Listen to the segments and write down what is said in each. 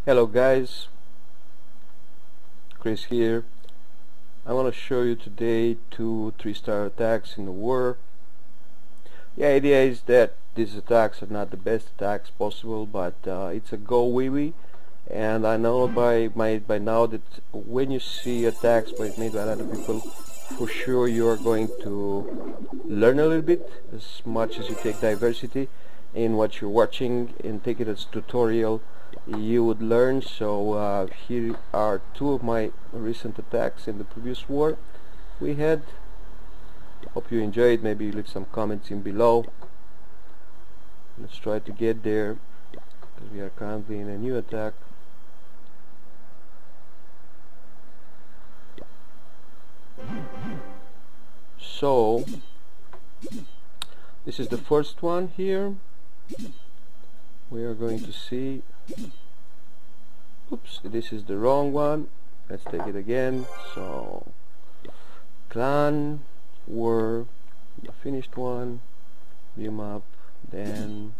Hello guys, Chris here. I want to show you today 2 3-star attacks in the war. The idea is that these attacks are not the best attacks possible, but it's a GoWiWi, and I know by now that when you see attacks made by other people, for sure you are going to learn a little bit, as much as you take diversity in what you're watching and take it as tutorial. You would learn. So here are 2 of my recent attacks in the previous war we had. Hope you enjoyed. Maybe leave some comments in below. Let's try to get there, because we are currently in a new attack. So this is the first one here. We are going to see, oops, this is the wrong one. Let's take it again. So clan war, the finished one, view map, then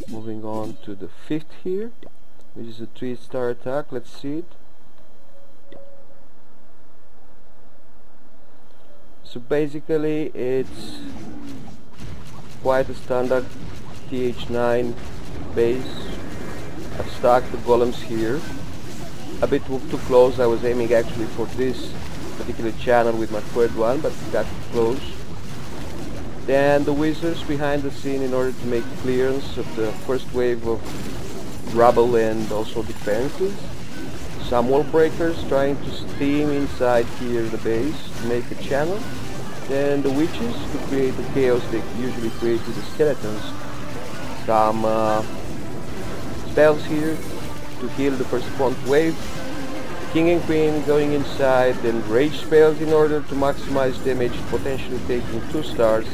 moving on to the 5th here, which is a 3-star attack. Let's see it. So basically it's quite a standard TH9 base. I've stacked the golems here a bit too close. I was aiming actually for this particular channel with my 3rd one, but got too close. Then the wizards behind the scene in order to make clearance of the first wave of rubble and also defenses. Some wall breakers trying to steam inside here the base to make a channel. Then the witches to create the chaos they usually create with the skeletons. Some spells here to heal the first front wave. The king and queen going inside, then rage spells in order to maximize damage, potentially taking 2 stars.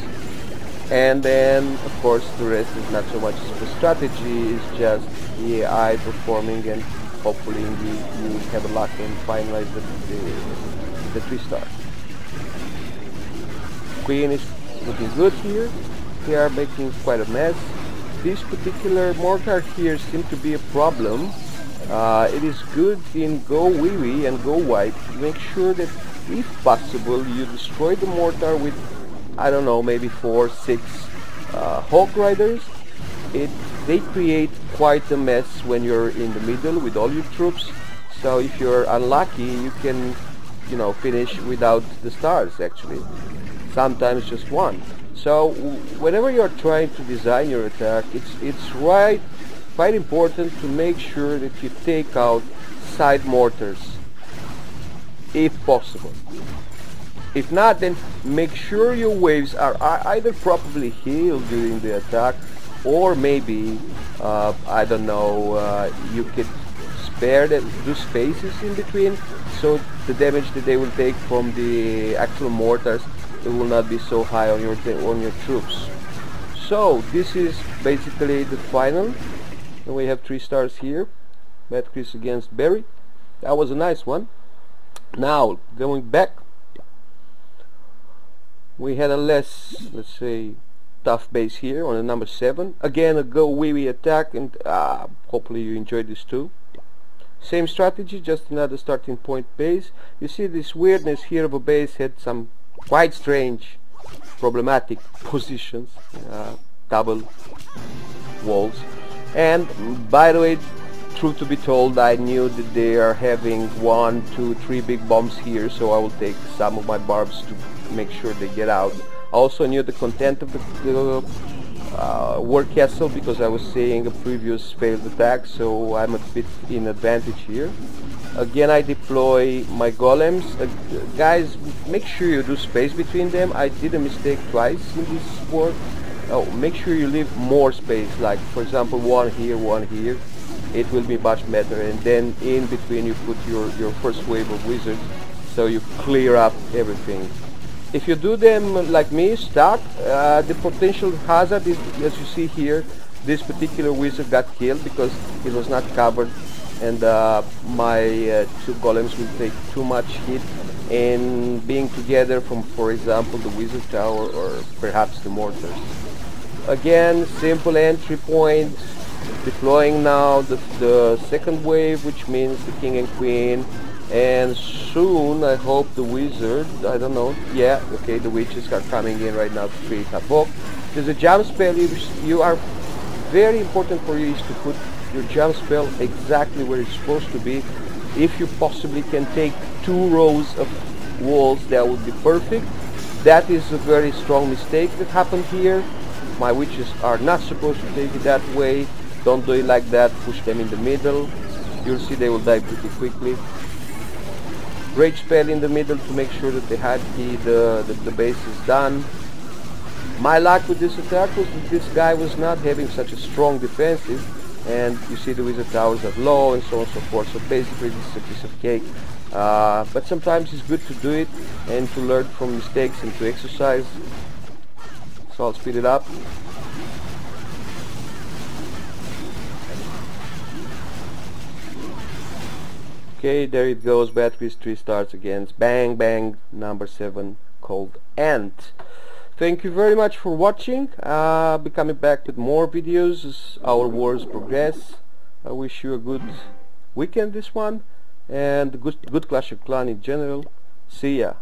And then of course the rest is not so much for strategy, it's just the AI performing, and hopefully you have a luck and finalize the 3-star. Queen is looking good here. They are making quite a mess. This particular mortar here seems to be a problem. It is good in GoWiWi and GoWiWi to make sure that if possible you destroy the mortar with, I don't know, maybe 4, 6 Hawk Riders. They create quite a mess when you're in the middle with all your troops. So if you're unlucky, you can, finish without the stars actually. Sometimes just 1. So whenever you're trying to design your attack, it's quite important to make sure that you take out side mortars if possible. If not, then make sure your waves are either properly healed during the attack, or maybe I don't know, you could spare the spaces in between, so the damage that they will take from the actual mortars, it will not be so high on your troops. So this is basically the final, and we have 3 stars here. Bad Chris against Barry. That was a nice one. Now going back, we had a less, let's say, tough base here on the number 7. Again a GoWiWi attack, and hopefully you enjoyed this too. Same strategy, just another starting point base. You see this weirdness here of a base had some quite strange, problematic positions, double walls. And by the way, truth to be told, I knew that they are having 1, 2, 3 big bombs here, so I will take some of my barbs to make sure they get out. I also knew the content of the war castle, because I was seeing a previous failed attack, so I'm a bit in advantage here. Again, I deploy my golems. Guys, make sure you do space between them. I did a mistake twice in this war. Make sure you leave more space, like for example 1 here, 1 here. It will be much better, and then in between you put your first wave of wizards, so you clear up everything. If you do them like me, stack, the potential hazard is, as you see here, this particular wizard got killed because it was not covered, and my 2 golems will take too much hit in being together from, for example, the wizard tower or perhaps the mortars. Again, simple entry point, deploying now the second wave, which means the king and queen, and soon I hope the wizard, I don't know, yeah, okay, the witches are coming in right now to create havoc. There's a jump spell. You are very important for you is to put your jump spell exactly where it's supposed to be. If you possibly can take 2 rows of walls, that would be perfect. That is a very strong mistake that happened here. My witches are not supposed to take it that way. Don't do it like that. Push them in the middle. You'll see they will die pretty quickly. Rage spell in the middle to make sure that the base is done. My luck with this attack was that this guy was not having such a strong defensive, and you see the wizard towers are low and so on and so forth. So basically this is a piece of cake. But sometimes it's good to do it and to learn from mistakes and to exercise. So I'll speed it up. Okay, there it goes. Batteries 3 starts against bang bang number 7 called Ant. Thank you very much for watching. I'll be coming back with more videos as our wars progress. I wish you a good weekend this one, and good Clash of Clans in general. See ya.